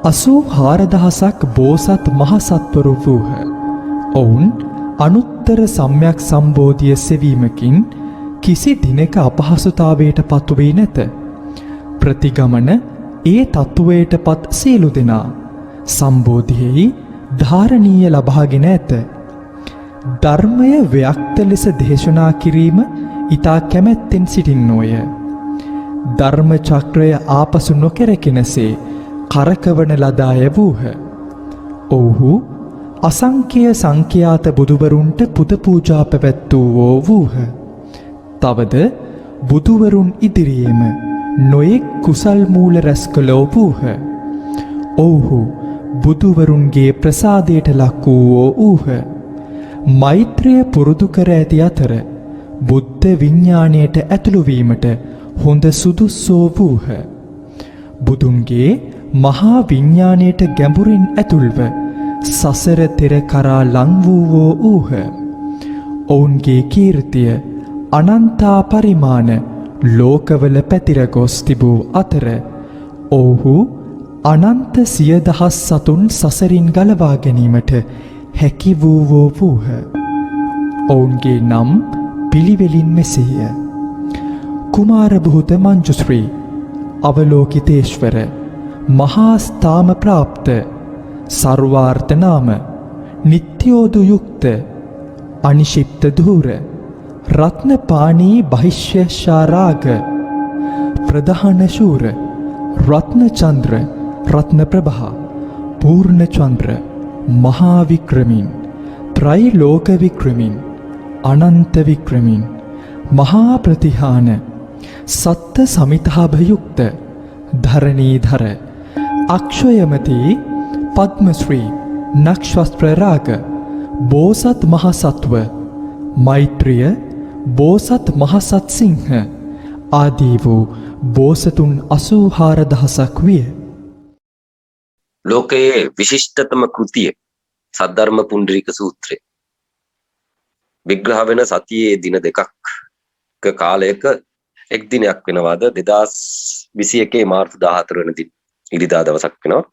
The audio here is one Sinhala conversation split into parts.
84,000ක් බෝසත් මහසත්වරු වූහ. ඔවුන් අනුත්තර සම්‍යක් සම්බෝධිය සෙවීමකින් කිසි දිනක අපහසුතාවයට පත්වී නැත. ප්‍රතිගමන ඒ තත්ත්වයට පත් සියලු දෙනා සම්බෝධියෙහි ධාරණීය ලබාගෙන ඇත. ධර්මය ව්‍යක්ත ලෙස දේශනා කිරීම ඊතා කැමැත්තෙන් සිටින්නෝය. ධර්ම චක්‍රය ආපසු නොකැරකෙනසේ කරකවන ලද අය වූහ. ඔව්හු අසංඛ්‍ය සංඛ්‍යාත බුදුවරුන්ට පුද පූජා පැවැත්වූවෝ වූහ. තවද බුදුවරුන් ඉදිරියේම නොයෙක් කුසල් මූල රැස් කළෝ වූහ. ඔව්හු බුදුවරුන්ගේ ප්‍රසාදයට ලක් වූවෝ වූහ. මෛත්‍රිය පුරුදු කර ඇති අතර බුද්ධ විඥාණයට ඇතුළු වීමට හොඳ සුදුස්සෝ වූහ. බුදුන්ගේ මහා විඥාණයට ගැඹුරින් ඇතුල්ව සසර තෙර කරා ලං වූවෝ වූහ. ඔවුන්ගේ කීර්තිය අනන්තා පරිමාණ ලෝකවල පැතිර ගොස් තිබූ අතර ඔවුහු අනන්ත සියදහස් සතුන් සසරින් ගලවා ගැනීමට හැකි වූවෝ වූහ. ඔවුන්ගේ නම් පිළිවෙලින් මෙසේය. කුමාර බුහුත මංජුශ්‍රී, අවලෝකිතේශ්වර, මහා ස්ථාම ප්‍රාප්ත, සර්වාර්ථ නාම, නිත්‍යෝදු යුක්ත, අනිශිප්ත ධූර, රත්නපාණී බහිශ්‍යශාරාග, ප්‍රධාන ශූර, රත්නචන්ද්‍ර, රත්නප්‍රභා, පූර්ණචන්ද්‍ර, මහා වික්‍රමින්, ත්‍රෛලෝක වික්‍රමින්, අනන්ත වික්‍රමින්, මහා ප්‍රතිහාන, සත්ත සමිතාභයුක්ත, ධරණීධර, අක්ෂයමතී, පද්මශ්‍රී, නක්ෂත්‍රරාග, බෝසත් මහසත්ව, මෛත්‍රිය, බෝසත් මහසත් සිංහ ආදී වූ බෝසතුන් 84,000ක් විය. ලෝකයේ විශිෂ්ටතම කෘතිය සද්ධර්ම පුණ්ඩරීක සූත්‍රය. විග්‍රහ වෙන සතියේ දින දෙකක් කාලයක එක් දිනයක් වෙනවාද 2021 මාර්තු 14 වෙනි දින ඉරිදා දවසක් වෙනවා.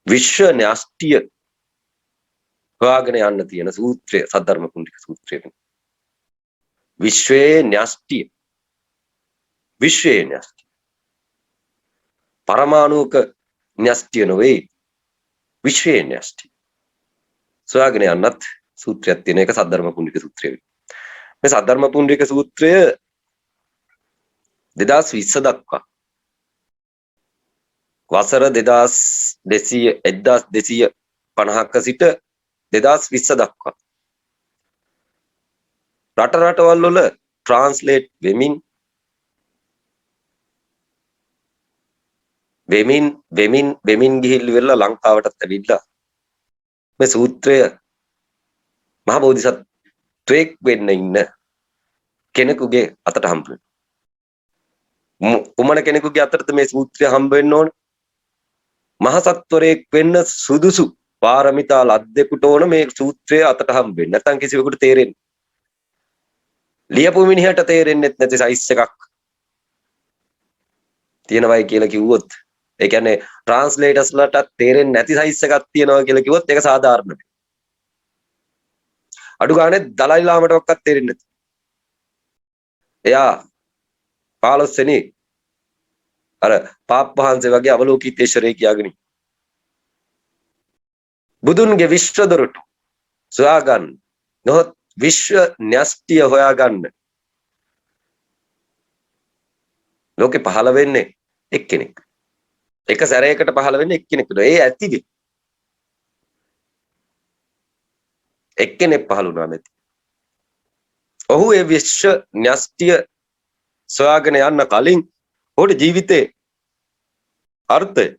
විශ්ව න්‍යෂ්ටිය හොයාගෙන යන්න තියෙන සූත්‍රය සද්ධර්ම පුණ්ඩරීක සූත්‍රය වෙනවා. විශ්වයේ න්‍යෂ්ටිය, විශ්වයේ න්‍යෂ්ටිය, පරමාණුක න්‍යෂ්ටිය නොවේ, විශ්වයේ න්‍යෂ්ටිය සොයාගෙන යන්නත් සූත්‍රයක් තියෙන එක සද්ධර්ම පුණ්ඩරීක සූත්‍රය වෙනවා. මේ සද්ධර්ම පුණ්ඩරීක සූත්‍රය 2020 දක්වා වසර 1250ක සිට 2020 දක්වා රටවල් වල ට්‍රාන්ස්ලේට් වෙමින් ගිහිල්ලා ලංකාවටත් ඇවිල්ලා මේ සූත්‍රය මහ බෝධිසත්වයෙක් වෙන්න ඉන්න කෙනෙකුගේ අතට හම්බ වෙනවා. කුමන කෙනෙකුගේ අතටද මේ සූත්‍රය හම්බ වෙන්න ඕන? මහසත්වරයෙක් වෙන්න සුදුසු පාරමිතා ලද්දෙකුට ඕන මේ සූත්‍රය අතට හම්බ වෙන්න. නැත්නම් කිසිවෙකුට තේරෙන්නේ ලියපු මිනිහට තේරෙන්නේ නැති සයිස් එකක් තියෙනවයි කියලා කිව්වොත්, ඒ කියන්නේ ට්‍රාන්ස්ලේටර්ස්ලට තේරෙන්නේ නැති සයිස් එකක් තියෙනවා කියලා කිව්වොත් ඒක සාධාරණයි. අඩු ගානේ දලයි ලාමටවත් තේරෙන්නේ නැති. එයා 15 වෙනි අර පාප් වහන්සේ වගේ අවලෝකිතේශ්වරයෙක් කියාගෙන බුදුන්ගේ විශ්ව දොරටු සොයාගන්න නොහොත් විශ්ව න්‍යෂ්ටිය හොයාගන්න ලෝකෙ පහළ වෙන්නේ එක්කෙනෙක්. එක සැරයකට පහළ වෙන්නේ එක්කෙනෙක්. ඒ ඇතිවේ එක්කෙනෙක් පහළ වුණා නැති. ඔහු ඒ විශ්ව න්‍යෂ්ටිය සොයාගෙන යන්න කලින් ඔහුට ජීවිතේ අර්ථය,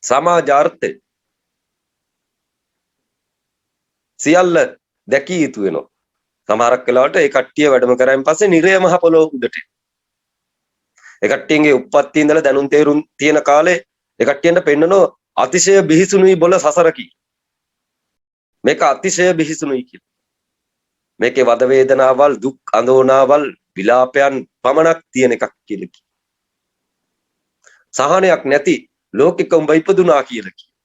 සමාජ අර්ථය සියල්ල දැකිය යුතු වෙනවා. සමහරක් වෙලාවට ඒ කට්ටිය වැඩම කරායින් පස්සේ නිරය මහ පොළොව උඩට. ඒ කට්ටියගේ උප්පත්ති ඉඳලා දැනුම් තේරුම් තියෙන කාලේ ඒ කට්ටියන්ට පෙන්නනෝ අතිශය බිහිසුණුයි බොල සසරකි. මේක අතිශය බිහිසුණුයි කියලා. මේකේ වද වේදනාවල්, දුක් අඳෝනාවල්, විලාපයන් පමණක් තියෙන එකක් කියලා. සහනයක් නැති ලෝකෙක උඹ ඉපදුනා කියලා කියනවා.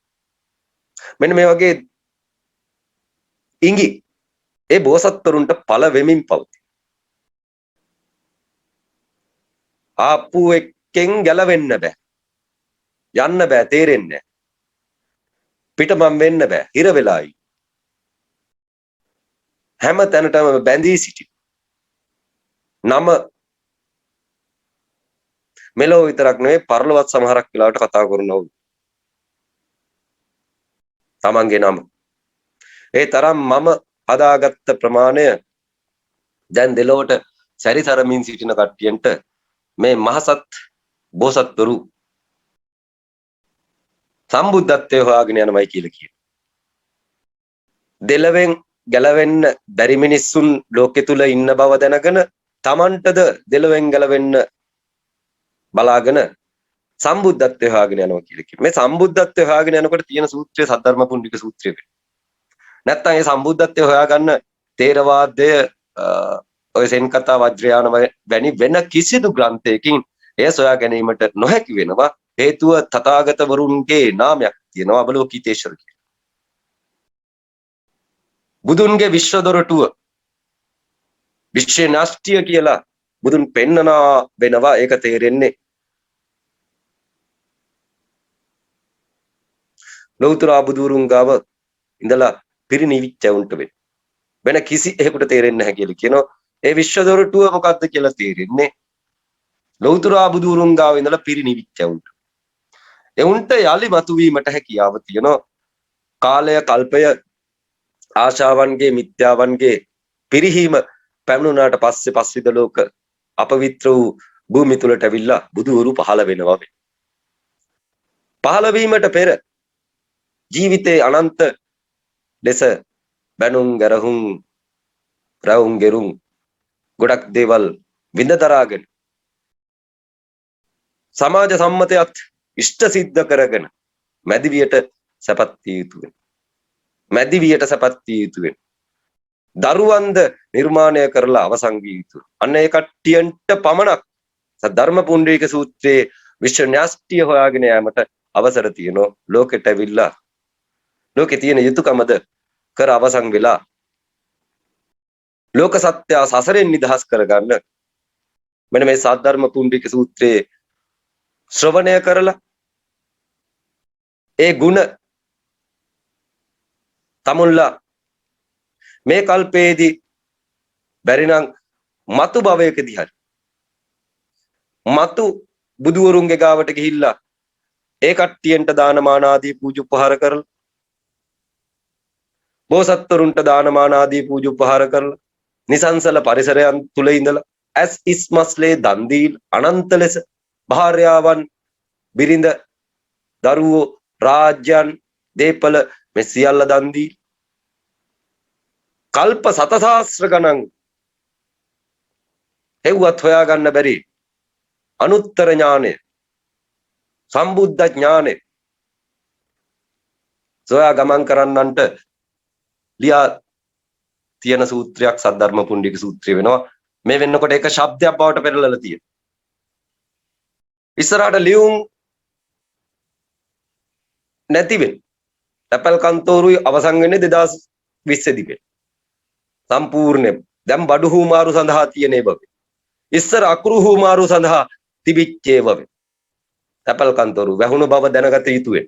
මෙන්න මේ වගේ ඉඟි ඒ බෝසත්වරුන්ට පළ වෙමින් පවතී. ආපු එකෙන් ගැලවෙන්න බෑ. යන්න බෑ, තේරෙන්නේ නැහැ. පිටමම් වෙන්න බෑ, හිර වෙලායි. හැම තැනටම බැඳී සිටි. නම මෙලෝ විතරක් නෙවෙයි පරලොවත් සමහරක් වෙලාවට කතා කරනවා. තමන්ගේ නම. ඒ තරම් මම හදාගත්ත ප්‍රමාණය දැන් දෙලොවට සැරිසරමින් සිටින කට්ටියන්ට මේ මහසත් බෝසත්වරු සම්බුද්ධත්වයේ හොයාගෙන යනමයි කියලා කියනවා. දෙලවෙන් ගැලවෙන්න බැරි මිනිස්සුන් ලෝකෙ තුල ඉන්න බව දැනගෙන තමන්ටද දෙලවෙන් ගැලවෙන්න බලාගෙන සම්බුද්ධත්වයේ හොයාගෙන යනවා කියලා කියනවා. මේ සම්බුද්ධත්වයේ හොයාගෙන යනකොට තියෙන සූත්‍රය සද්ධර්ම පුණ්ඩික සූත්‍රය වෙනවා. නැත්තම් මේ සම්බුද්ධත්වයේ හොයාගන්න තේරවාදය ඔය සෙන් කතා වජ්‍රයාන වැනි වෙන කිසිදු ග්‍රන්ථයකින් එය සොයා ගැනීමට නොහැකි වෙනවා. හේතුව තථාගතවරුන්ගේ නාමයක් තියෙනවා අවලෝකිතේශ්වර කියලා. බුදුන්ගේ විශ්ව දොරටුව විශ්ව නාස්තිය කියලා බුදුන් පෙන්නනා වෙනවා. ඒක තේරෙන්නේ ලෞතර බුදුරුන් ගාව ඉඳලා පිරිනිවිච්ච උන්ට වෙන කිසි එහෙකට තේරෙන්නේ නැහැ කියලා කියනවා. ඒ විශ්ව දොරටුව මොකක්ද කියලා තේරෙන්නේ ලෞතර බුදුරුන් ගාව ඉඳලා පිරිනිවිච්ච උන්ට. ඒ උන්ට යලි මතුවීමට හැකියාව තියෙනවා. කාලය කල්පය ආශාවන්ගේ මිත්‍යාවන්ගේ පිරිහීම පැමුණාට පස්සේ පස්විද ලෝක අපවිත්‍ර වූ භූමි තුලට ඇවිල්ලා බුදුවරු පහළ වෙනවා. පහළ වීමට පෙර ජීවිතේ අනන්ත ලෙස බැනුම් ගරහුම් රවුම් ගෙරුම් ගොඩක් දේවල් විඳ දරාගෙන සමාජ සම්මතයත් ඉෂ්ට සිද්ධ කරගෙන මැදිවියට සැපත් විය යුතු වෙනවා. මැදිවියට සැපත් විය යුතු වෙනවා. දරුවන්ද නිර්මාණය කරලා අවසන් විය යුතු. අන්න ඒ කට්ටියන්ට පමණක් සද්ධර්ම පුණ්ඩරීක සූත්‍රයේ විශ්ව න්‍යාස්තිය හොයාගෙන යාමට අවසර තියෙනවා. ලෝකෙට ඇවිල්ලා ලෝකේ තියෙන යුතුයකමද කර අවසන් වෙලා ලෝක සත්‍ය සසරෙන් නිදහස් කරගන්න මෙන්න මේ සද්ධර්ම පුණ්ඩරීක සූත්‍රයේ ශ්‍රවණය කරලා ඒ ගුණ තමුල්ලා මේ කල්පයේදී බැරිනම් මතු භවයකදී හරි මතු බුදුවරුන්ගේ ගාවට ගිහිල්ලා ඒ කට්ටියන්ට දානමාන ආදී පූජ උපහාර කරලා බෝසත්වරුන්ට දානමාන ආදී පූජ උපහාර කරලා නිසංසල පරිසරයන් තුල ඉඳලා ඇස් ඉස්මස්ලේ දන් දීලා අනන්ත ලෙස භාර්යාවන් බිරිඳ දරුවෝ රාජ්‍යයන් දීපල මේ සියල්ල දන් දී කල්ප සතසහස්‍ර ගණන් හෙව්වත් හොයා ගන්න බැරි අනුත්තර ඥානය සම්බුද්ධ ඥානය සොයා ගමන් කරන්නන්ට ලියා තියෙන සූත්‍රයක් සද්ධර්ම පුණ්ඩික සූත්‍රය වෙනවා. මේ වෙන්නකොට ඒක ශබ්දයක් බවට පෙරලලා තියෙනවා. ඉස්සරහට ලියුම් නැති වෙන. තැපැල් කන්තෝරුයි අවසන් වෙන්නේ 2020 දී. සම්පූර්ණ දැන් බඩු හුමාරු සඳහා තියෙන ඒ බව. ඉස්සර අකුරු හුමාරු සඳහා තිබිච්ච ඒ බව. තැපැල් කන්තෝරු වැහුණු බව දැනගත යුතු වෙන.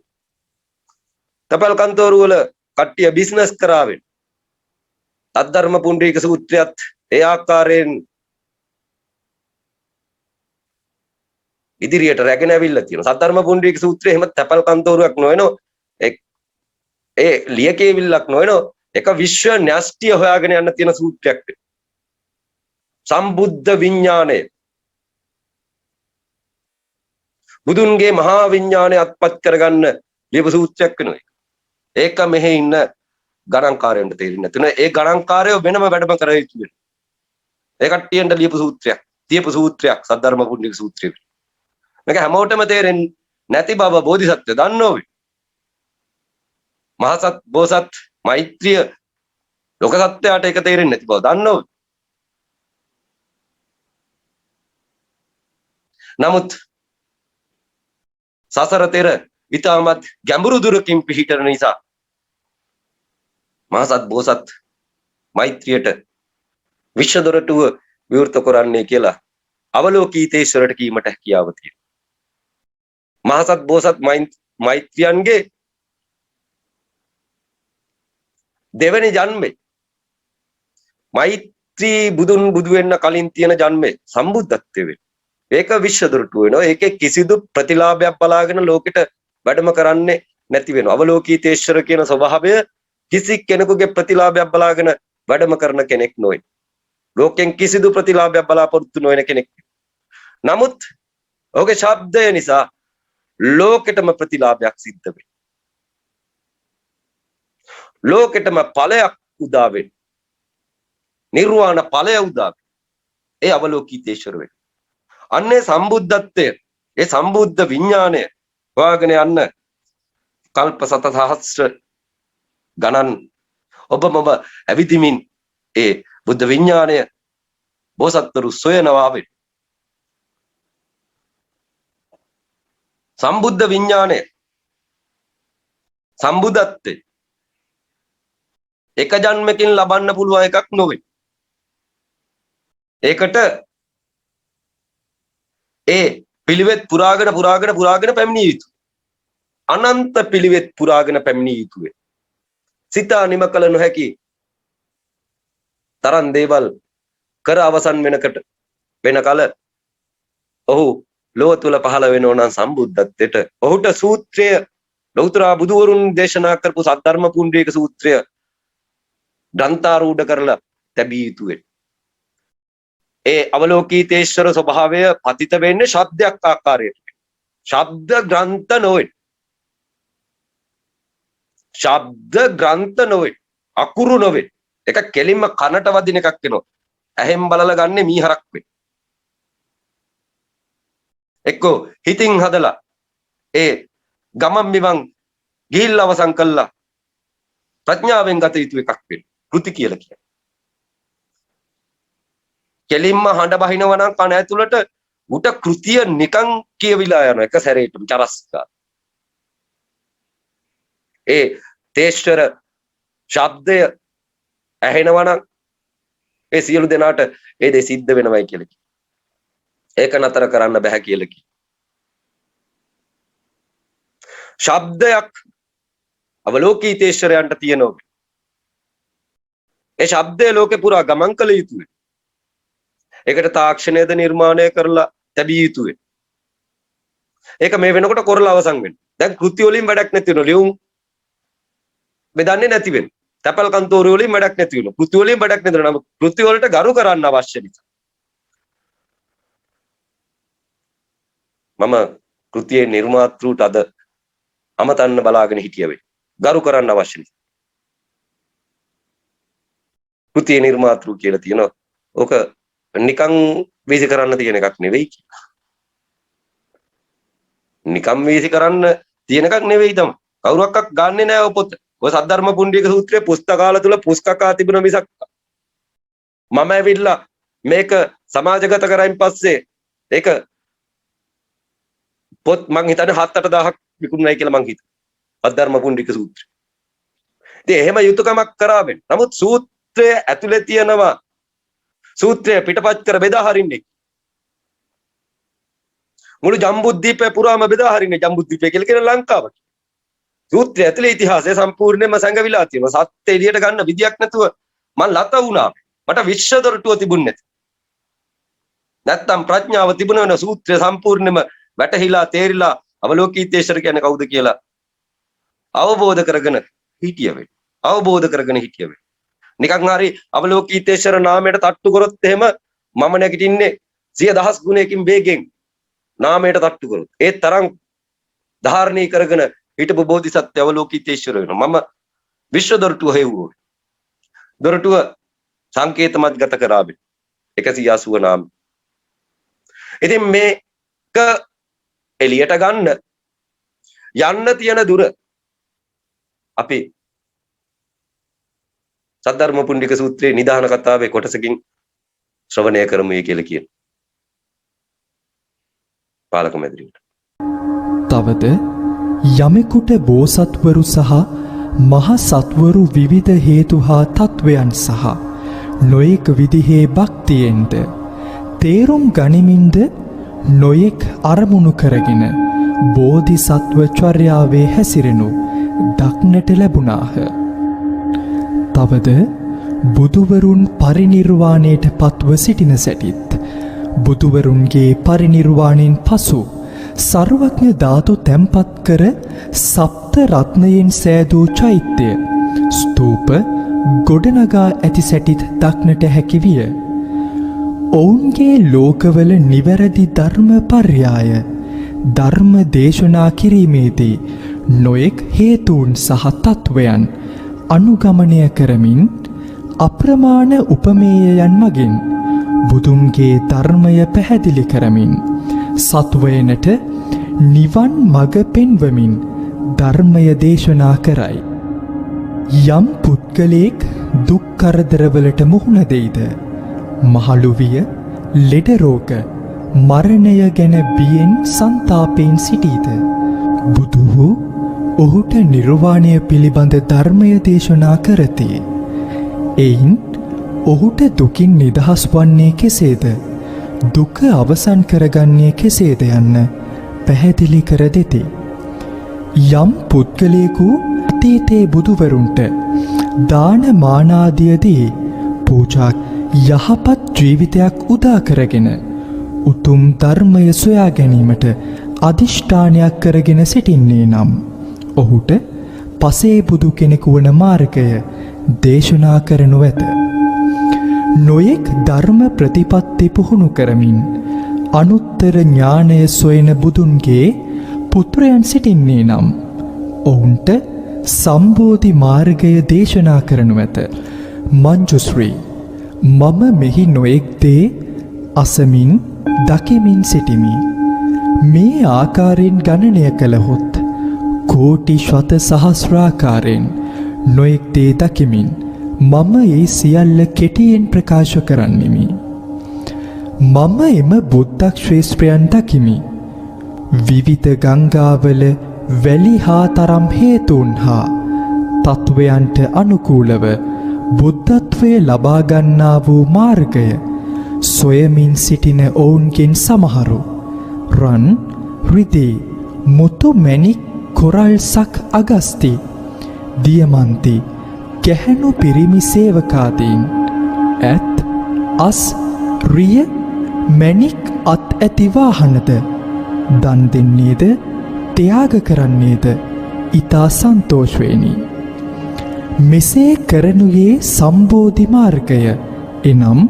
තැපැල් කන්තෝරු වල කට්ටිය බිස්නස් කරාවෙන. සද්ධර්ම පුණ්ඩරීක සූත්‍රයත් ඒ ආකාරයෙන් ඉදිරියට රැගෙන ඇවිල්ලා තියෙනවා. සද්ධර්ම පුණ්ඩරීක සූත්‍රය එහෙම තැපැල් කන්තෝරුවක් නොවනෝ ඒ ලියකේවිල්ලක් නොවනෝ එක විශ්ව න්‍යෂ්ටිය හොයාගෙන යන්න තියෙන සූත්‍රයක් වෙනවා. සම්බුද්ධ විඥාණය බුදුන්ගේ මහා විඥාණය අත්පත් කරගන්න ලියපු සූත්‍රයක් වෙනවා. ඒක මෙහි ඉන්න ගණන්කාරයන්ට තේරෙන්නේ නැතුන ඒ ගණන්කාරයෝ වෙනම වැඩම කර යුතු වෙනවා. ඒ කට්ටියන්ට ලියපු සූත්‍රයක්, තියපු සූත්‍රයක් සද්ධර්ම පුණ්ඩරීක සූත්‍රය. මේක හැමෝටම තේරෙන්නේ නැති බව බෝධිසත්වය දන්නෝවි. මහසත් බෝසත් මෛත්‍රිය ලෝක සත්‍යයට ඒක තේරෙන්නේ නැති බව දන්නෝවි. නමුත් සසර තෙර ඊටමත් ගැඹුරු දුරකින් පිහිටන නිසා මහසත් බෝසත් මෛත්‍රියට විශ්ව දොරටුව විවෘත කරන්නේ කියලා අවලෝකීතේශ්වරට කීමට හැකියාව තියෙනවා. මහසත් බෝසත් මෛත්‍රියන්ගේ දෙවැනි ජන්මේ මෛත්‍රී බුදුන් බුදු වෙන්න කලින් තියෙන ජන්මේ සම්බුද්ධත්වයේ වෙන. ඒක විශ්ව දොරටුව වෙනවා. ඒකේ කිසිදු ප්‍රතිලාභයක් බලාගෙන ලෝකෙට වැඩම කරන්නේ නැති වෙනවා. අවලෝකීතේශ්වර කියන ස්වභාවය කිසි කෙනෙකුගේ ප්‍රතිලාභයක් බලාගෙන වැඩම කරන කෙනෙක් නොවේ. ලෝකෙන් කිසිදු ප්‍රතිලාභයක් බලාපොරොත්තු නොවන කෙනෙක්. නමුත් ඔහුගේ ශබ්දය නිසා ලෝකෙටම ප්‍රතිලාභයක් සිද්ධ වෙනවා. ලෝකෙටම ඵලයක් උදා වෙනවා. නිර්වාණ ඵලය උදා වෙනවා. ඒ අවලෝකීතේශ්වර වෙනවා. අන්නේ සම්බුද්ධත්වය, ඒ සම්බුද්ධ විඥාණය හොයාගෙන යන්න කල්ප සතසහස්‍ර ගණන් ඔබම ඇවිදිමින් ඒ බුද්ධ විඥාණය බෝසත්වරු සොයනවා වේ. සම්බුද්ධ විඥාණය සම්බුද්ධත්වය එක ජන්මකින් ලබන්න පුළුවන් එකක් නොවේ. ඒකට ඒ පිළිවෙත් පුරාගෙන පැමිණිය යුතු. අනන්ත පිළිවෙත් පුරාගෙන පැමිණිය යුතුය. සිතා නිම කළ නොහැකි තරම් දේවල් කර අවසන් වෙන කල ඔහු ලෝක තුල පහළ වෙනෝ නම් සම්බුද්ධත්වයට ඔහුට සූත්‍රය ලෞතර බුදුවරුන් දේශනා කරපු සද්ධර්ම පුණ්ඩරීක සූත්‍රය ග්‍රන්ථාරූඪ කරලා තැබිය යුතුය. ඒ අවලෝකීතේශ්වර ස්වභාවය පතිත වෙන්නේ ශබ්දයක් ආකාරයට. ශබ්ද ග්‍රන්ථ නොවේ. ශබ්ද ග්‍රන්ථ නොවේ. අකුරු නොවේ. එක කෙලින්ම කනට වදින එකක් වෙනවා. ඇහෙන් බලලා ගන්නෙ මීහරක් වේ. එක්කෝ හිතින් හදලා ඒ ගමම් මිවන් ගිහිල්ලා අවසන් කළා ප්‍රඥාවෙන් ගත යුතු එකක් වෙනවා. කෘති කියලා කියන්නේ. කෙලින්ම හඬ බහිනවා නම් කන ඇතුළට උට කෘතිය නිකන් කියවිලා යන එක සැරේටම චරස්කා. ඒ තේශ්වර ශබ්දය ඇහෙනවා නම් ඒ සියලු දෙනාට ඒ දේ සිද්ධ වෙනවයි කියලා කියනවා. ඒක නතර කරන්න බෑ කියලා කියනවා. ශබ්දයක් අවලෝකීතේශ්වරයන්ට තියෙනවා. ඒ ශබ්දය ලෝකේ පුරා ගමන් කළ යුතුයි. ඒකට තාක්ෂණයද නිර්මාණය කරලා තැබිය යුතුයි. ඒක මේ වෙනකොට කරලා අවසන් වෙනවා. දැන් කෘති වලින් වැඩක් නැති වෙනවා. ලියුම් බෙදන්නේ නැති වෙනවා. තැපල් කන්තෝරු වලින් වැඩක් නැති වෙනවා. කෘති වලින් වැඩක් නැති වෙනවා. නමුත් කෘති වලට ගරු කරන්න අවශ්‍ය නිසා. මම කෘතියේ නිර්මාතෘට අද අමතන්න බලාගෙන හිටිය වෙයි. ගරු කරන්න අවශ්‍ය නිසා. කෘතියේ නිර්මාතෘ කියලා තියෙනවා. ඕක නිකන් වීසි කරන්න තියෙන එකක් නෙවෙයි. නිකන් වීසි කරන්න තියෙන එකක් නෙවෙයි තමයි. කවුරක්වත් ගන්නෙ නෑ ඔය පොත. ඔය සද්ධර්ම පුණ්ඩරීක සූත්‍රයේ පුස්තකාල තුල පුස්තකා තිබුණ මිසක් මම ඇවිල්ලා මේක සමාජගත කරයින් පස්සේ ඒක පොත් මං හිතන්නේ 7-8000ක් විකුණුනායි කියලා මං හිතුවා. සද්ධර්ම පුණ්ඩරීක සූත්‍රය. ඉතින් එහෙම යුතුයකමක් කරාවෙන්න. නමුත් සූත්‍රය ඇතුලේ තියෙනවා සූත්‍රය පිටපත් කර බෙදා හරින්නේ. මුළු ජම්බුද්දීපය පුරාම බෙදා හරින්නේ ජම්බුද්දීපය කියලා කියන ලංකාව. සූත්‍රය ඇතුලේ ඉතිහාසය සම්පූර්ණයෙන්ම සංගවිලා තියෙනවා. සත්‍ය එළියට ගන්න විදියක් නැතුව මං ලත වුණා. මට විශ්ව දොරටුව තිබුණේ නැති. නැත්තම් ප්‍රඥාව තිබුණ වෙන සූත්‍රය සම්පූර්ණයෙන්ම වැටහිලා තේරිලා අවලෝකීතේශ්වර කියන්නේ කවුද කියලා අවබෝධ කරගෙන හිටිය වෙයි. අවබෝධ කරගෙන හිටිය වෙයි. නිකන් හරි අවලෝකීතේශ්වර නාමයට තට්ටු කරොත් එහෙම මම නැගිටින්නේ 100,000 ගුණයකින් වේගෙන් නාමයට තට්ටු කරොත් ඒ තරම් ධාරණී කරගෙන හිටපු බෝධිසත්ව අවලෝකීතේශ්වර වෙනවා. මම විශ්ව දොරටුව හෙව්වෝ. දොරටුව සංකේතමත් ගත කරාවේ 180 නාම. ඉතින් මේක එළියට ගන්න යන්න තියෙන දුර අපි සද්ධර්ම පුණ්ඩික සූත්‍රයේ නිදාන කතාවේ කොටසකින් ශ්‍රවණය කරමුයි කියලා කියන පාලක මැදිරියට. තවද යමෙකුට බෝසත්වරු සහ මහ සත්වරු විවිධ හේතු හා තත්වයන් සහ නොයෙක් විදිහේ භක්තියෙන්ද තේරුම් ගනිමින්ද නොයෙක් අරමුණු කරගෙන බෝධිසත්ව චර්යාවේ හැසිරෙනු දක්නට ලැබුණාහ. තවද බුදුවරුන් පරිනිර්වාණයට පත්ව සිටින සැටිත් බුදුවරුන්ගේ පරිනිර්වාණයෙන් පසු සර්වඥ ධාතු තැන්පත් කර සප්ත රත්නයෙන් සෑදූ චෛත්‍ය ස්තූප ගොඩනගා ඇති සැටිත් දක්නට හැකි විය. ඔවුන්ගේ ලෝකවල නිවැරදි ධර්ම පර්යාය ධර්ම දේශනා කිරීමේදී නොයෙක් හේතුන් සහ තත්වයන් අනුගමනය කරමින් අප්‍රමාණ උපමේයයන් මගින් බුදුන්ගේ ධර්මය පැහැදිලි කරමින් සත්වයනට නිවන් මඟ පෙන්වමින් ධර්මය දේශනා කරයි. යම් පුද්ගලයෙක් දුක් කරදරවලට මුහුණ දෙයිද මහලු විය ලෙඩ රෝග මරණය ගැන බියෙන් සංතාපයෙන් සිටීද බුදුහු ඔහුට නිර්වාණය පිළිබඳ ධර්මය දේශනා කරති. එයින් ඔහුට දුකින් නිදහස් වන්නේ කෙසේද දුක අවසන් කරගන්නේ කෙසේද යන්න පැහැදිලි කර දෙති. යම් පුද්ගලයෙකු අතීතයේ බුදුවරුන්ට දාන මානාදියදී පූජා යහපත් ජීවිතයක් උදා කරගෙන උතුම් ධර්මය සොයා ගැනීමට අධිෂ්ඨානයක් කරගෙන සිටින්නේ නම් ඔහුට පසේ බුදු කෙනෙකු වන මාර්ගය දේශනා කරනු ඇත. නොයෙක් ධර්ම ප්‍රතිපත්ති පුහුණු කරමින් අනුත්තර ඥානය සොයන බුදුන්ගේ පුත්‍රයන් සිටින්නේ නම් ඔවුන්ට සම්බෝධි මාර්ගය දේශනා කරනු ඇත. මංජුශ්‍රී මම මෙහි නොයෙක් දේ අසමින් දකිමින් සිටිමි. මේ ආකාරයෙන් ගණනය කළහොත් කෝටි ශත සහස්‍රාකාරයෙන් නොයෙක් දේ දකිමින් මම ඒ සියල්ල කෙටියෙන් ප්‍රකාශ කරන්නෙමි. මම එම බුද්ධ ශ්‍රේෂ්ඨයන් දකිමි. විවිධ ගංගාවල වැලි හා තරම් හේතුන් හා තත්වයන්ට අනුකූලව බුද්ධත්වය ලබා ගන්නා වූ මාර්ගය සොයමින් සිටින ඔවුන්ගෙන් සමහරු රන් රිදී මුතු මැණික් කොරල් සක් අගස්ති දියමන්ති ගැහැණු පිරිමි සේවකාදීන් ඇත් අස් රිය මැණික් අත් ඇති වාහනද දන් දෙන්නේද ත්‍යාග කරන්නේද ඊතා සන්තෝෂවෙනි. මෙසේ කරනුයේ සම්බෝධි මාර්ගය එනම්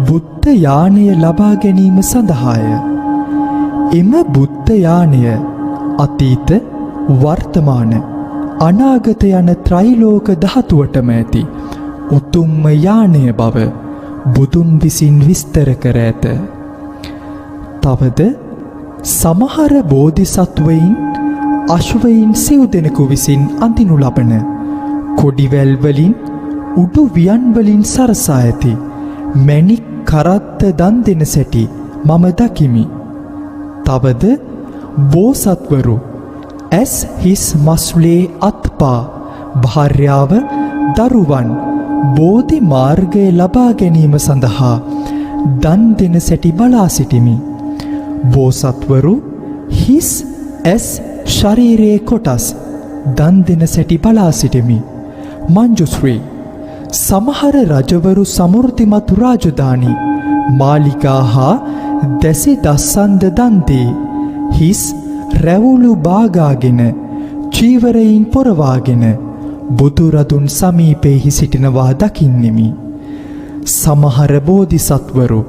බුද්ධ යානය ලබා ගැනීම සඳහාය. එම බුද්ධ යානය අතීත වර්තමාන අනාගත යන ත්‍රිලෝක ධාතුවටම ඇති උතුම්ම යානය බව බුදුන් විසින් විස්තර කර ඇත. තවද සමහර බෝධිසත්වයින් අශ්වයින් සිව් දෙනෙකු විසින් අඳිනු ලබන කොඩිවැල් වලින් උඩු වියන් වලින් සරසා ඇති මැණික් කරත්ත දන් දෙන සැටි මම දකිමි. තවද බෝසත්වරු ඇස් හිස් මස්ලේ අත්පා භාර්යාව දරුවන් බෝධි මාර්ගය ලබා ගැනීම සඳහා දන් දෙන සැටි බලා සිටිමි. බෝසත්වරු හිස් ඇස් ශරීරයේ කොටස් දන් දෙන සැටි බලා සිටිමි. මංජුශ්‍රී සමහර රජවරු සමෘද්ධිමත් රාජධානි මාලිගා හා දැසි දස්සන්ද දන් දී හිස් රැවුලු බාගාගෙන චීවරයින් පොරවාගෙන බුදුරදුන් සමීපෙහි සිටිනවා දකින්නෙමි. සමහර බෝධිසත්වරු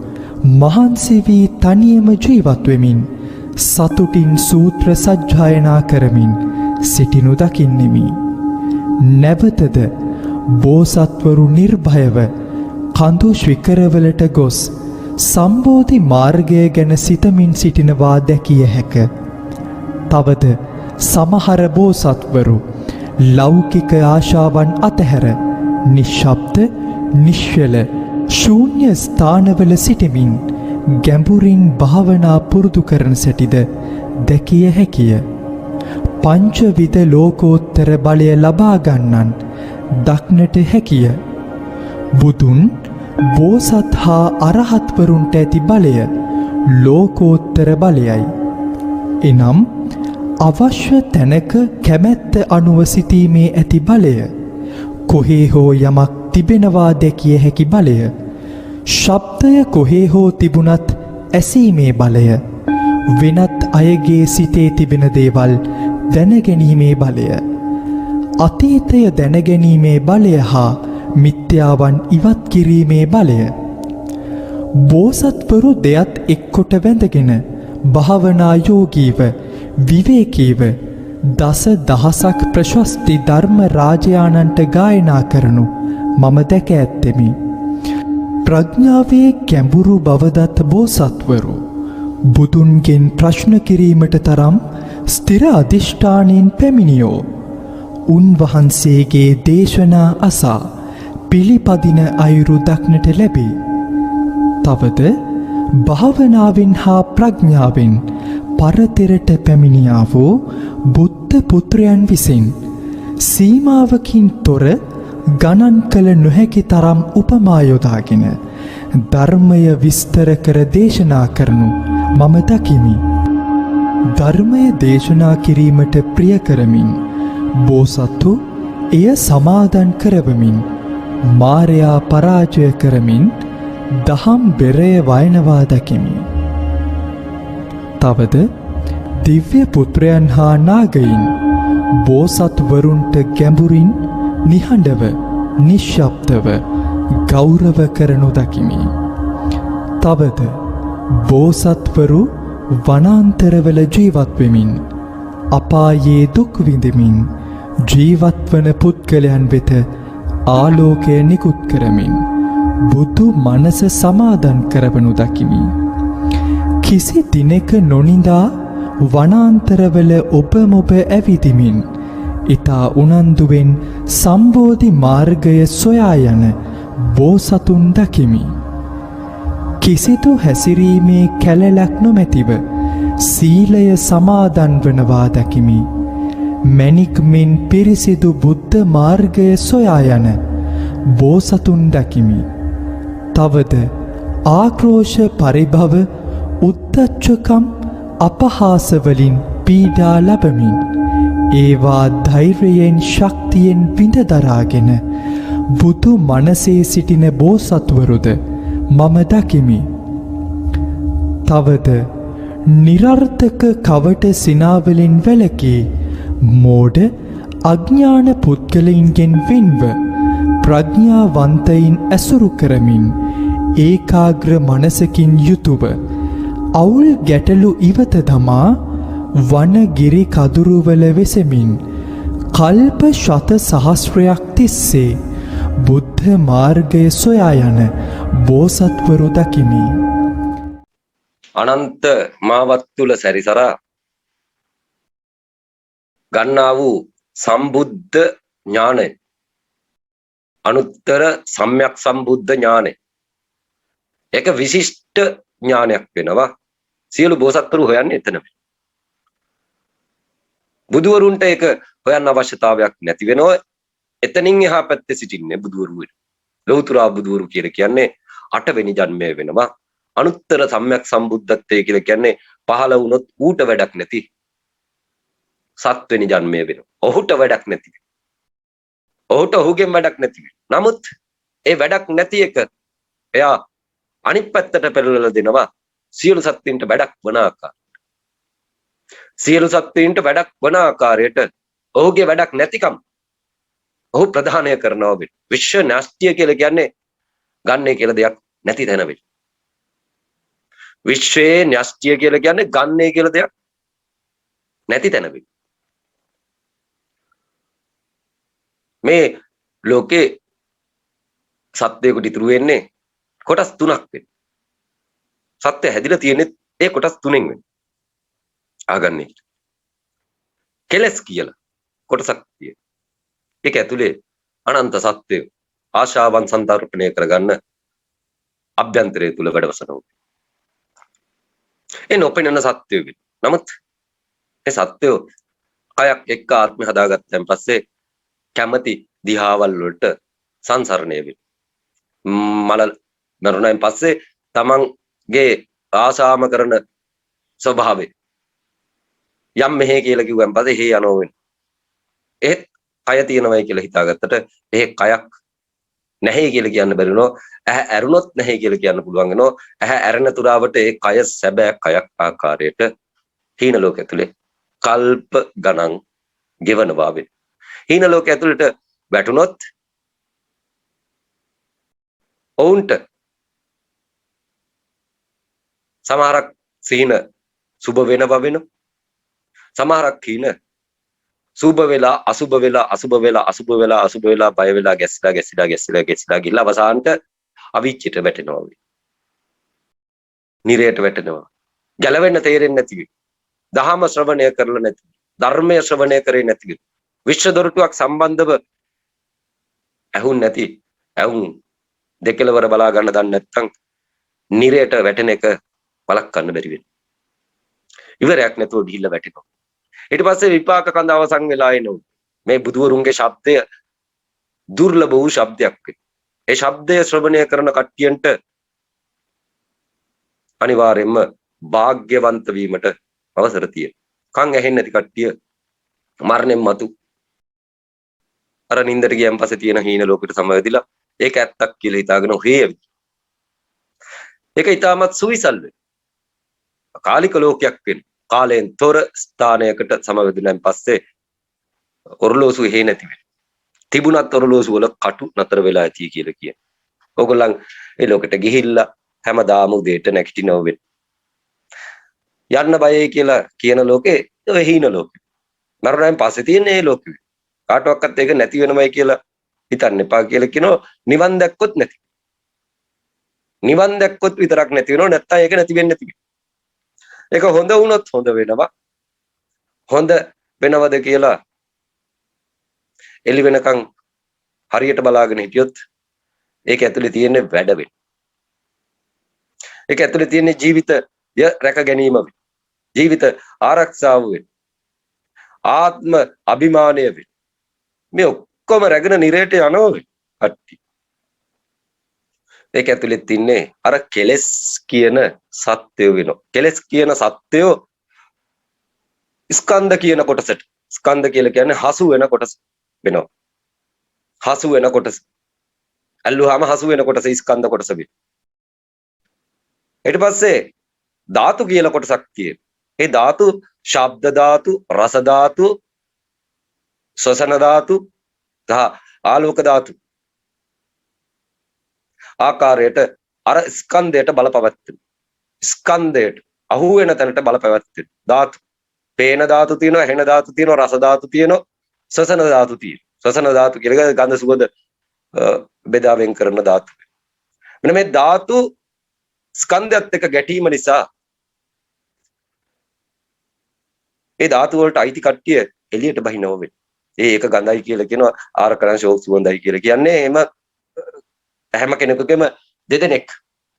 මහන්සි වී තනියම ජීවත් වෙමින් සතුටින් සූත්‍ර සජ්ජායනා කරමින් සිටිනු දකින්නෙමි. නැවතද බෝසත්වරු නිර්භයව කඳු ශිඛරවලට ගොස් සම්බෝධි මාර්ගය ගැන සිතමින් සිටිනවා දැකිය හැක. තවද සමහර බෝසත්වරු ලෞකික ආශාවන් අතහැර නිශ්ශබ්ද නිශ්චල ශූන්‍ය ස්ථානවල සිටමින් ගැඹුරින් භාවනා පුරුදු කරන සැටිද දැකිය හැකිය. පංචවිධ ලෝකෝත්තර බලය ලබා ගන්නන් දක්නට හැකිය. බුදුන් බෝසත් හා අරහත්වරුන්ට ඇති බලය ලෝකෝත්තර බලයයි. එනම් අවශ්‍ය තැනක කැමැත්ත අනුව සිටීමේ ඇති බලය, කොහේ හෝ යමක් තිබෙනවා දැකිය හැකි බලය, ශබ්දය කොහේ හෝ තිබුණත් ඇසීමේ බලය, වෙනත් අයගේ සිතේ තිබෙන දේවල් දැනගැනීමේ බලය, අතීතය දැනගැනීමේ බලය හා මිත්‍යාවන් ඉවත් කිරීමේ බලය. බෝසත්වරු දෙයත් එක්කොට වැඳගෙන භාවනා යෝගීව විවේකීව දස දහසක් ප්‍රශස්ති ධර්ම රාජයාණන්ට ගායනා කරනු මම දැක ඇත්තෙමි. ප්‍රඥාවේ ගැඹුරු බවදත් බෝසත්වරු බුදුන්ගෙන් ප්‍රශ්න කිරීමට තරම් ස්ථිර අධිෂ්ඨානයෙන් පැමිණියෝ උන්වහන්සේගේ දේශනා අසා පිළිපදින අයුරු දක්නට ලැබේ. තවද භාවනාවෙන් හා ප්‍රඥාවෙන් පරතරට පැමිණියා වූ බුද්ධ පුත්‍රයන් විසින් සීමාවකින් තොර ගණන් කළ නොහැකි තරම් උපමා යොදාගෙන ධර්මය විස්තර කර දේශනා කරනු මම දකිමි. ධර්මය දේශනා කිරීමට ප්‍රිය කරමින් බෝසත්තු එය සමාදන් කරවමින් මාරයා පරාජය කරමින් දහම් බෙරය වයනවා දකිමි. තවද දිව්‍ය පුත්‍රයන් හා නාගයින් බෝසත්වරුන්ට ගැඹුරින් නිහඬව නිශ්ශබ්දව ගෞරව කරනු දකිමි. තවද බෝසත්වරු වනාන්තරවල ජීවත් වෙමින් අපායේ දුක් විඳමින් ජීවත්වන පුද්ගලයන් වෙත ආලෝකය නිකුත් කරමින් බුදු මනස සමාදන් කරවනු දකිමි. කිසි දිනෙක නොනිදා වනාන්තරවල ඔබ මොබ ඇවිදිමින් ඉතා උනන්දුවෙන් සම්බෝධි මාර්ගය සොයා යන බෝසතුන් දකිමි. කිසිදු හැසිරීමේ කැලලක් නොමැතිව සීලය සමාදන් වනවා දකිමි. මැණික් මෙන් පිරිසිදු බුද්ධ මාර්ගය සොයා යන බෝසතුන් දකිමි. තවද ආක්‍රෝෂ පරිභව උද්දච්චකම් අපහාසවලින් පීඩා ලබමින් ඒවා ධෛර්යයෙන් ශක්තියෙන් විඳ දරාගෙන බුදු මනසේ සිටින බෝසත්වරුද මම දකිමි. තවද නිරර්ථක කවට සිනාවලින් වැළකී මෝඩ අඥාන පුද්ගලයින්ගෙන් වෙන්ව ප්‍රඥාවන්තයින් ඇසුරු කරමින් ඒකාග්‍ර මනසකින් යුතුව අවුල් ගැටලු ඉවත දමා වනගිරි කදුරුවල වෙසෙමින් කල්ප ශත සහස්‍රයක් තිස්සේ බුද්ධ මාර්ගය සොයා යන බෝසත්වරු දකිමි. අනන්ත මාවත් තුල සැරිසරා ගන්නා වූ සම්බුද්ධ ඥානය, අනුත්තර සම්‍යක් සම්බුද්ධ ඥානය එක විශිෂ්ට ඥානයක් වෙනවා. සියලු බෝසත්වරු හොයන්නේ එතනම. බුදුවරුන්ට ඒක හොයන්න අවශ්‍යතාවයක් නැති වෙනවා. එතනින් එහා පැත්තේ සිටින්නේ බුදුවරු වෙනවා. ලෞතර බුදුවරු කියන්නේ 8 වෙනි ජන්මය වෙනවා. අනුත්තර සම්‍යක් සම්බුද්ධත්වයේ කියලා කියන්නේ පහළ වුණොත් ඌට වැඩක් නැති 7 වෙනි ජන්මය වෙනවා. ඔහුට වැඩක් නැති. ඔහුට ඔහුගෙන් වැඩක් නැති. නමුත් ඒ වැඩක් නැති එක එයා අනිත් පැත්තට පෙරලලා දෙනවා සියලු සත්ත්වයින්ට වැඩක් වන ආකාරයට. සියලු සත්ත්වයින්ට වැඩක් වන ආකාරයට ඔහුගේ වැඩක් නැතිකම් ඔහු ප්‍රධානය කරනවා වෙන. විශ්ව නාස්තිය කියලා කියන්නේ ගන්නේ කියලා දෙයක් නැති තැන වෙන. විශ්වයේ න්‍යෂ්ටිය කියලා කියන්නේ ගන්නේ කියලා දෙයක් නැති තැන වෙන. මේ ලෝකේ සත්‍යයකට ඉතුරු වෙන්නේ කොටස් 3ක් වෙන. සත්‍ය හැදිලා තියෙන්නේ ඒ කොටස් 3න් වෙන. ආගන්නේ. කෙලස් කියලා කොටසක් තියෙන. ඒක ඇතුලේ අනන්ත සත්‍ය ආශාවන් සන්තරපණය කරගන්න අභ්‍යන්තරය තුල වැඩවසනවා. ඒ නොපෙනෙන සත්‍ය වෙන. නමුත් ඒ සත්‍ය කයක් එක්ක ආත්මය හදාගත්තන් පස්සේ කැමැති දිහාවල් වලට සංසරණය වෙනවා. මල මරුණෙන් පස්සේ තමන්ගේ ආසාම කරන ස්වභාවය යම් මෙහෙ කියලා කිව්වන් පස්සේ හේ යනවා වෙන. ඒත් කය තියෙනවයි කියලා හිතාගත්තට ඒ කයක් නැහැ කියලා කියන්න බැරි වෙනවා. ඇහැ ඇරුණොත් නැහැ කියලා කියන්න පුළුවන් වෙනවා. ඇහැ ඇරෙන තුරාවට ඒ කය සැබෑ කයක් ආකාරයට හීන ලෝක ඇතුලේ කල්ප ගණන් ගෙවනවා වෙන. හීන ලෝක ඇතුළට වැටුනොත් ඔවුන්ට සමහරක් සීන සුබ වෙනවා වෙන. සමහරක් හීන සුබ වෙලා අසුබ වෙලා අසුබ වෙලා අසුබ වෙලා අසුබ වෙලා බය වෙලා ගැසිලා ගිහලා අවසානට අවිච්චිත වැටෙනවා. නිරයට වැටෙනවා. ගැලවෙන්න තේරෙන්නේ නැති. දහම ශ්‍රවණය කරලා නැති. ධර්මය ශ්‍රවණය කරේ නැති. විශ්ව දොරටුවක් සම්බන්ධව ඇහුන් නැති. ඇහුන් දෙකලවර බලා ගන්න දන්නේ නැත්නම් නිරයට වැටෙන එක වළක්වන්න බැරි වෙනවා. ඉවරයක් නැතුව ගිහිල්ලා වැටෙනවා. ඊට පස්සේ විපාක කඳ අවසන් වෙලා එනවා. මේ බුදුවරුන්ගේ ශබ්දය දුර්ලභ වූ ශබ්දයක් වේ. ඒ ශබ්දය ශ්‍රවණය කරන කට්ටියන්ට අනිවාර්යයෙන්ම වාග්යවන්ත වීමට අවසර තියෙනවා. කන් ඇහෙන්නේ නැති කට්ටිය මරණයෙන් මතු අර නින්දට ගියන් පස්සේ තියෙන හීන ලෝකෙට සමවැදිලා ඒක ඇත්තක් කියලා හිතාගෙන හේවි. ඒක ඊටමත් සුවිසල් වෙන. කාලික ලෝකයක් වෙන. කාලයෙන් තොර ස්ථානයකට සමවැදුණාන් පස්සේ ඔරලෝසු හේ නැති වෙන. තිබුණත් ඔරලෝසු වල කටු නතර වෙලා ඇති කියලා කියන. ඕගොල්ලන් ඒ ලෝකෙට ගිහිල්ලා හැමදාම උදේට නැගිටිනව වෙන. යන්න බයයි කියලා කියන ලෝකේ ඔය හීන ලෝකෙ. මරණයෙන් පස්සේ තියෙන ඒ ලෝකෙ. කාටවත් ඒක නැති වෙනවයි කියලා හිතන්න එපා කියලා කියනවා. නිවන් දැක්කොත් නැති. නිවන් දැක්කොත් විතරක් නැති වෙනව නැත්තම් ඒක නැති වෙන්නේ නැති. ඒක හොඳ වුණොත් හොඳ වෙනවා. හොඳ වෙනවද කියලා එළි වෙනකන් හරියට බලාගෙන හිටියොත් ඒක ඇතුලේ තියෙන වැඩ වෙන. ඒක ඇතුලේ තියෙන ජීවිතය රැක ගැනීම වෙන. ජීවිත ආරක්ෂාව වෙන. ආත්ම අභිමානය වෙන. මේ ඔක්කොම රැගෙන නිරේට යනවා වෙන. කට්ටි. ඒක ඇතුලේ තින්නේ අර කෙලස් කියන සත්‍යය වෙනවා. කෙලස් කියන සත්‍යය ස්කන්ධ කියන කොටසට. ස්කන්ධ කියලා කියන්නේ හසු වෙන කොටස වෙනවා. හසු වෙන කොටස. අල්ලුවාම හසු වෙන කොටස ස්කන්ධ කොටස වෙනවා. ඊට පස්සේ ධාතු කියලා කොටසක් තියෙනවා. ඒ ධාතු ශබ්ද ධාතු, රස ධාතු, ශ්වසන ධාතු, ආලෝක ධාතු ආකාරයට අර ස්කන්ධයට බලපවත්වන. ස්කන්ධයට අහු වෙන තැනට බලපවත්වන ධාතු. පේන ධාතු තියෙනවා, ඇහෙන ධාතු තියෙනවා, රස ධාතු තියෙනවා, ශ්වසන ධාතු තියෙනවා. ශ්වසන ධාතු කියලා ගන්ධ සුවඳ බෙදා වෙන් කරන ධාතු. මෙන්න මේ ධාතු ස්කන්ධයත් එක්ක ගැටීම නිසා ඒ ධාතු වලට අයිති කට්ටිය එළියට බහිනව වෙන්නේ. ඒක ගඳයි කියලා කියනවා, ආරකරන් ෂෝක් සුවඳයි කියලා කියන්නේ එහෙම හැම කෙනෙකුගේම දෙදෙනෙක්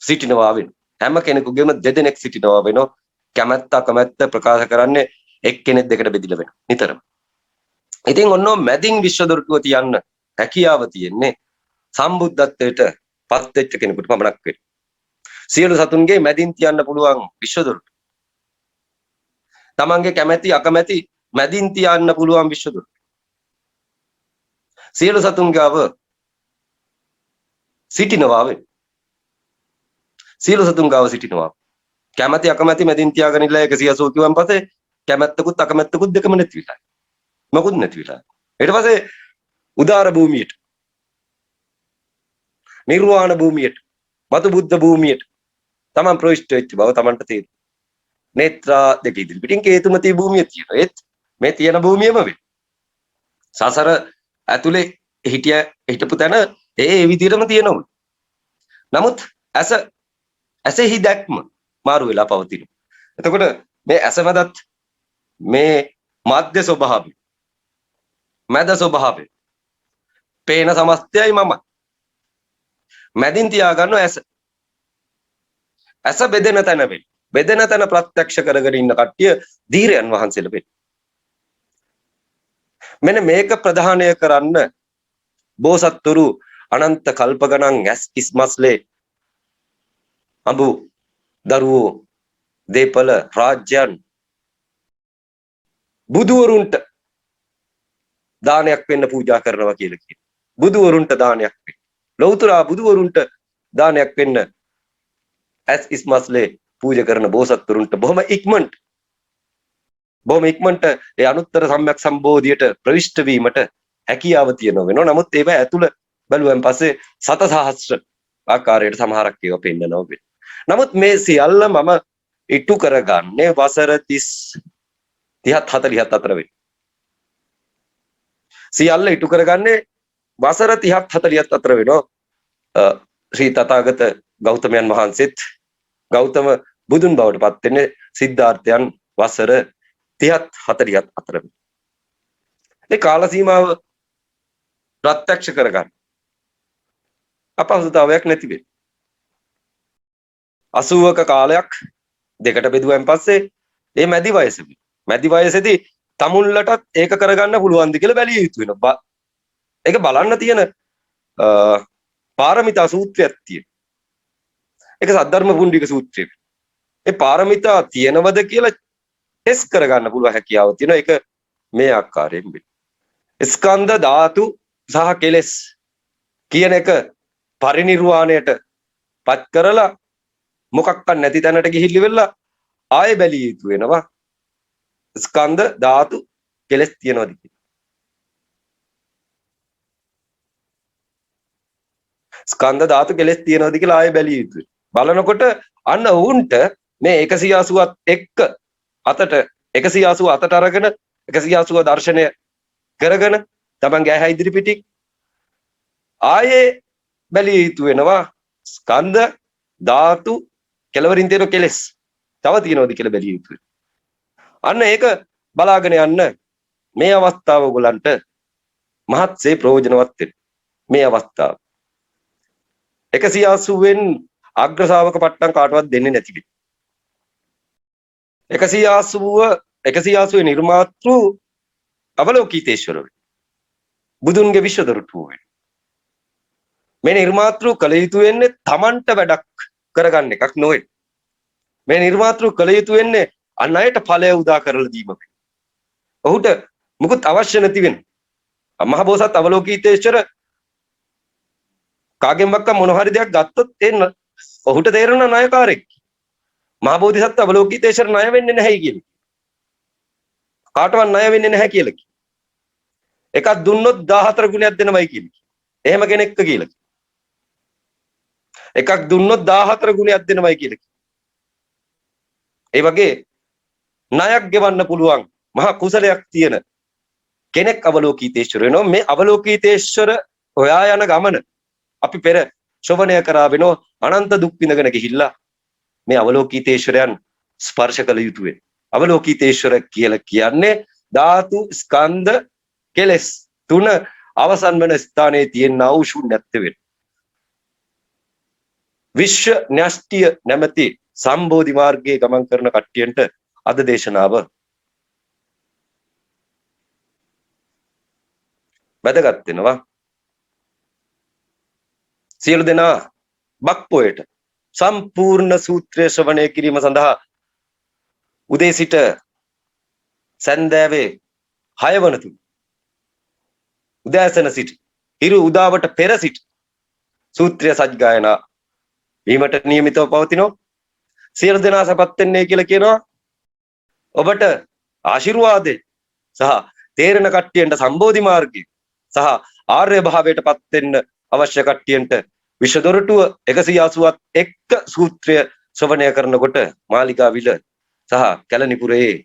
සිටිනවා වෙන. හැම කෙනෙකුගේම දෙදෙනෙක් සිටිනවා වෙනවා. කැමැත්ත අකමැත්ත ප්‍රකාශ කරන්නේ එක්කෙනෙක් දෙකට බෙදිලා වෙනවා නිතරම. ඉතින් ඔන්න මැදින් විශ්ව දොරටුව තියන්න හැකියාව තියෙන්නේ සම්බුද්ධත්වයට පත් වෙච්ච කෙනෙකුට පමණක් වෙයි. සියලු සතුන්ගේ මැදින් තියන්න පුළුවන් විශ්ව දොරටුව. තමන්ගේ කැමැති අකමැති මැදින් තියන්න පුළුවන් විශ්ව දොරටුව. සියලු සතුන් ගාව සිටිනවා වෙයි. සියලු සතුන් ගාව සිටිනවා. කැමැති අකමැති මැදින් තියාගෙන ඉලා 180 කිව්වන් පස්සේ කැමැත්තකුත් අකමැත්තකුත් දෙකම නැති විලා. මොකුත් නැති විලා. ඊට පස්සේ උදාර භූමියට, නිර්වාණ භූමියට, මතු බුද්ධ භූමියට තමන් ප්‍රවිෂ්ඨ වෙච්ච බව තමන්ට තේරෙනවා. නේත්‍රා දෙක ඉදිරි පිටින් කේතුමති භූමිය තියෙනවා. ඒත් මේ තියෙන භූමියම වෙයි. සසර ඇතුලේ හිටපු තැන ඒ විදිහටම තියෙනවා. නමුත් ඇසෙහි දැක්ම මාරු වෙලා පවතිනවා. එතකොට මේ ඇසමදත් මේ මධ්‍ය ස්වභාවය, මැද ස්වභාවය, පේන සමස්තයයි මම. මැදින් තියාගන්න ඇස. ඇස බෙදෙන තැන වෙයි. බෙදෙන තැන ප්‍රත්‍යක්ෂ කරගෙන ඉන්න කට්ටිය ධීරයන් වහන්සේලා වෙයි. මෙන්න මේක ප්‍රධානය කරන්න බෝසත්තුරු අනන්ත කල්ප ගණන් ඇස් ඉස්මස්ලේ අඹු දරුවෝ දේපල රාජ්‍යයන් බුදුවරුන්ට දානයක් වෙන්න පූජා කරනවා කියලා කියනවා. බුදුවරුන්ට දානයක් වෙන්න. ලෞතර බුදුවරුන්ට දානයක් වෙන්න ඇස් ඉස්මස්ලේ පූජා කරන බෝසත්තුරුන්ට බොහොම ඉක්මනට ඒ අනුත්තර සම්‍යක් සම්බෝධියට ප්‍රවිෂ්ඨ වීමට හැකියාව තියෙනවා වෙනවා. නමුත් ඒව ඇතුළ බැලුවෙන් පස්සේ සතසහස්‍ර ආකාරයට සමහරක් ඒවා පෙන්නනවා වෙනවා. නමුත් මේ සියල්ල මම ඉටු කරගන්නේ වසර 30 40 අතර වෙයි. සියල්ල ඉටු කරගන්නේ වසර 30 40 අතර වෙනවා. ශ්‍රී තථාගත ගෞතමයන් වහන්සේත් ගෞතම බුදුන් බවට පත් වෙන්නේ සිද්ධාර්ථයන් වසර 30 40 අතර වෙයි. ඒ කාල සීමාව ප්‍රත්‍යක්ෂ කරගන්න අපහසුතාවයක් නැති වෙයි. 80ක කාලයක් දෙකට බෙදුවෙන් පස්සේ මේ මැදි වයසේදී තමුන්ලටත් ඒක කරගන්න පුළුවන්ද කියලා බැලිය යුතු වෙනවා. ඒක බලන්න තියෙන පාරමිතා සූත්‍රයක් තියෙනවා. ඒක සද්ධර්ම පුණ්ඩික සූත්‍රය. ඒ පාරමිතා තියෙනවද කියලා ටෙස්ට් කරගන්න පුළුවන් හැකියාව තියෙනවා. ඒක මේ ආකාරයෙන් වෙයි. ස්කන්ධ ධාතු සහ කෙලෙස් කියන එක පරිණිරවාණයට පත් කරලා මොකක්වත් නැති තැනට ගිහිල්ලි වෙලා ආයෙ බැලිය යුතු වෙනවා. ස්කන්ධ ධාතු කෙලස් තියනවාද කියලා. ස්කන්ධ ධාතු කෙලස් තියනවාද කියලා ආයෙ බැලිය යුතුයි. බලනකොට අන්න වුන්ට මේ 180ත් එක්ක අතට 180 අතට අරගෙන 180 දර්ශනය කරගෙන තමන්ගේ ඇහැ ඉදිරි පිටින් ආයේ බැලිය යුතු වෙනවා. ස්කන්ධ ධාතු කෙලවරින් තියෙන කෙලස් තව තියනවාද කියලා බැලිය යුතුයි. අන්න ඒක බලාගෙන යන්න මේ අවස්ථාව ඔයගලන්ට මහත්සේ ප්‍රයෝජනවත් වෙන මේ අවස්ථාව 180න් අග්‍ර ශාවක පට්ටම් කාටවත් දෙන්නේ නැති වෙයි. 180 නිර්මාතෘ අවලෝකිතේශ්වර වේ. බුදුන්ගේ විශ්වදොරටුව වේ. මේ නිර්මාතෘ කල යුතු වෙන්නේ Tamanට වැඩක් කරගන්න එකක් නොවේ. මේ නිර්මාතෘ කල යුතු වෙන්නේ අන් අයට ඵලය උදා කරලා දීම වේ. ඔහුට මුකුත් අවශ්‍ය නැති වෙන. මහ බෝසත් අවලෝකිතේශ්වර කාගෙන්වත් මොන හරි දෙයක් ගත්තොත් එන්න ඔහුට තේරෙන ණයකාරයෙක්. මහ බෝධිසත්ව අවලෝකිතේශ්වර ණය වෙන්නේ නැහැ කියලා. කාටවත් ණය වෙන්නේ නැහැ කියලා. එකක් දුන්නොත් 14 ගුණයක් දෙනවයි කියලා. එහෙම කෙනෙක්ක කියලා. එකක් දුන්නොත් 14 ගුණයක් දෙනවයි කියලා. ඒ වගේ ණයක් ගෙවන්න පුළුවන් මහා කුසලයක් තියෙන කෙනෙක් අවලෝකිතේශ්වර වෙනවා. මේ අවලෝකිතේශ්වර හොයා යන ගමන අපි පෙර ශ්‍රවණය කරා වෙනෝ අනන්ත දුක් විඳගෙන ගිහිල්ලා මේ අවලෝකිතේශ්වරයන් ස්පර්ශ කළ යුතු වෙන. අවලෝකිතේශ්වර කියලා කියන්නේ ධාතු ස්කන්ධ කෙලස් තුන අවසන් වෙන ස්ථානයේ තියෙන වූ ශුන්‍යත්ව වෙන. විශ්ව න්‍යෂ්ටිය නැමැති සම්බෝධි මාර්ගයේ ගමන් කරන කට්ටියන්ට අද දේශනාව වැදගත් වෙනවා. සියලු දෙනා බක් පොයට සම්පූර්ණ සූත්‍රය ශ්‍රවණය කිරීම සඳහා උදේ සිට සන්ධ්‍යාවේ 6 වනතුරු උදෑසන සිට හිරු උදාවට පෙර සිට සූත්‍රය සජ්ජායනා වීමට නියමිතව පවතිනවා. සියලු දෙනා සපත් වෙන්නේ කියලා කියනවා. ඔබට ආශිර්වාදේ සහ තේරණ කට්ටියන්ට සම්බෝධි මාර්ගය සහ ආර්ය භාවයටපත් වෙන්න අවශ්‍ය කට්ටියන්ට විෂදොරටුව 180ත් එක්ක සූත්‍රය ශ්‍රවණය කරනකොට මාලිගාවිල සහ කැලණිපුරයේ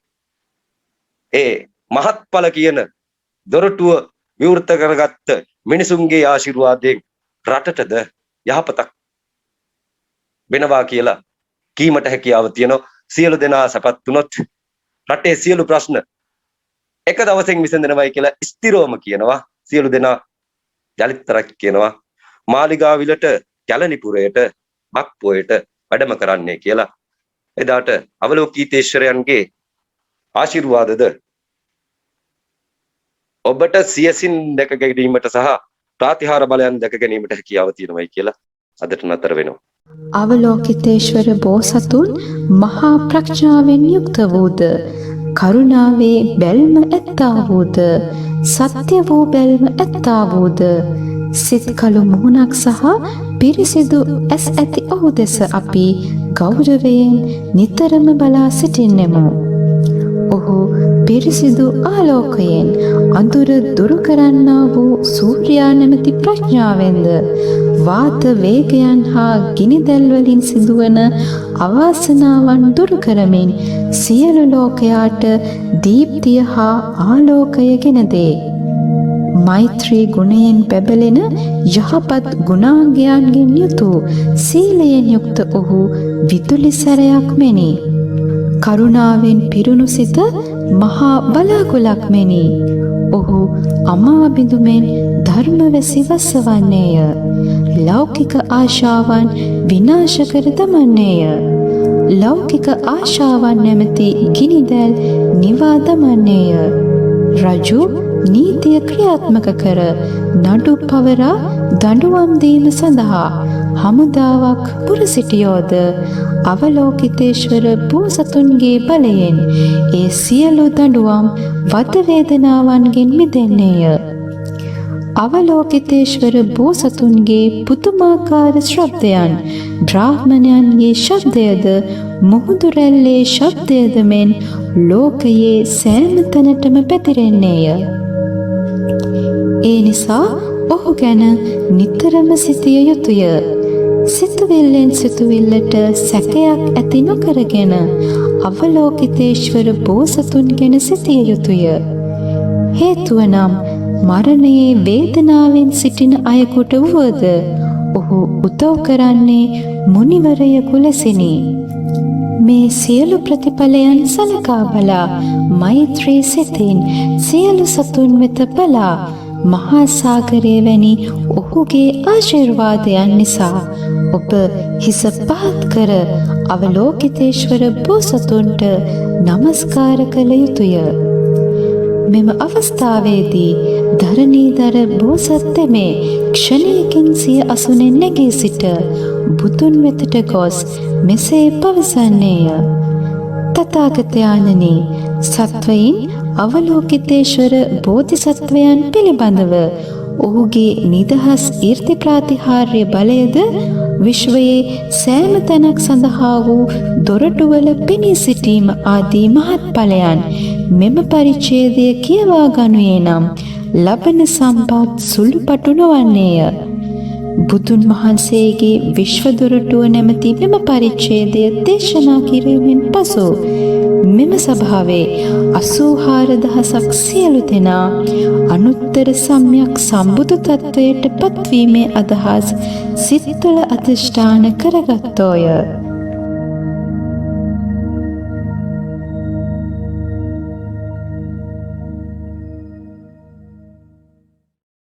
ඒ මහත්ඵල කියන දොරටුව විවෘත කරගත්ත මිනිසුන්ගේ ආශිර්වාදයෙන් රටටද යහපතක් වෙනවා කියලා කීමට හැකියාව තියෙනවා. සියලු දෙනා සපත් වුණොත් රටේ සියලු ප්‍රශ්න එක දවසෙන් විසඳෙනවයි කියලා ස්ථිරවම කියනවා. සියලු දෙනා යලිත්තරක් කියනවා මාලිගාවිලට කැලණිපුරයට බක්පොයට වැඩම කරන්නේ කියලා. එදාට අවලෝකිතේශ්වරයන්ගේ ආශිර්වාදද ඔබට සියසින් දැක ගැනීමට සහ ප්‍රාතිහාර බලයන් දැක ගැනීමට හැකියාව තියෙනවායි කියලා අදට නතර වෙනවා. අවලෝකිතේශ්වර බෝසතුන් මහා ප්‍රඥාවෙන් යුක්ත වූද, කරුණාවේ බැල්ම ඇත්තා වූද, සත්‍ය වූ බැල්ම ඇත්තා වූද, සිත් කළු මුහුණක් සහ පිරිසිදු ඇස් ඇති ඔහු දෙස අපි ගෞරවයෙන් නිතරම බලා සිටින්නෙමු. ඔහු පිරිසිදු ආලෝකයෙන් අඳුර දුරු කරන්නා වූ සූර්යා නැමැති ප්‍රඥාවෙන්ද වාත වේගයන් හා ගිනිදැල් වලින් සිදුවන අවාසනාවන් දුරු කරමින් සියලු ලෝකයාට දීප්තිය හා ආලෝකය ගෙන දේ. මෛත්‍රී ගුණයෙන් බැබලෙන යහපත් ගුණාංගයන්ගෙන් යුතු සීලයෙන් යුක්ත ඔහු විදුලි සැරයක් මෙනි. කරුණාවෙන් පිරුණු සිත මහා බලාකුලක් මෙනි. ඔහු අමා බිඳුමෙන් ධර්මවැසි වස්සවන්නේය. ලෞකික ආශාවන් විනාශ කර දමන්නේය. ලෞකික ආශාවන් නැමැති ගිනිදැල් නිවා දමන්නේය. රජු නීතිය ක්‍රියාත්මක කර නඩු පවරා දඬුවම් දීම සඳහා හමුදාවක් පුර සිටියෝද අවලෝකිතේශ්වර බෝසතුන්ගේ බලයෙන් ඒ සියලු දඬුවම් වද වේදනාවන්ගෙන් මිදෙන්නේය. අවලෝකිතේශ්වර බෝසතුන්ගේ පුදුමාකාර ශබ්දයන් බ්‍රාහ්මණයන්ගේ ශබ්දයද මුහුදු රැල්ලේ ශබ්දයද මෙන් ලෝකයේ සෑම තැනටම පැතිරෙන්නේය. ඒ නිසා ඔහු ගැන නිතරම සිතිය යුතුය. සිතුවිල්ලෙන් සිතුවිල්ලට සැකයක් ඇති නොකරගෙන අවලෝකිතේශ්වර බෝසතුන් ගැන සිතිය යුතුය. හේතුව නම් මරණයේ වේදනාවෙන් සිටින අයෙකුට වුවද ඔහු උදව් කරන්නේ මුනිවරයෙකු ලෙසිනි. මේ සියලු ප්‍රතිඵලයන් සලකා බලා මෛත්‍රී සිතින් සියලු සතුන් වෙත බලා මහා සාගරය වැනි ඔහුගේ ආශිර්වාදයන් නිසා ඔබ හිස පහත් කර අවලෝකිතේශ්වර බෝසතුන්ට නමස්කාර කළ යුතුය. මෙම අවස්ථාවේදී ධරණීධර බෝසත් තෙමේ ක්ෂණයකින් සිය අසුනෙන් නැගී සිට බුදුන් වෙතට ගොස් මෙසේ පවසන්නේය. තථාගතයන්නි, සත්වයින් අවලෝකිතේශ්වර බෝධිසත්වයන් පිළිබඳව ඔහුගේ නිදහස් ඊර්ති ප්‍රාතිහාර්ය බලයද විශ්වයේ සෑම තැනක් සඳහා වූ දොරටුවල පෙනී සිටීම ආදී මහත්ඵලයන් මෙම පරිච්ඡේදය කියවා ගනුයේ නම් ලබන සම්පත් සුළුපටු නොවන්නේය. බුදුන් වහන්සේගේ විශ්ව දොරටුව නැමැති මෙම පරිච්ඡේදය දේශනා කිරීමෙන් පසු මෙම සභාවේ 84000ක් සියලු දෙනා අනුත්තර සම්‍යක් සම්බුදු තත්වයට පත්වීමේ අදහස් සිත්වල අධිෂ්ඨාන කරගත්තෝය.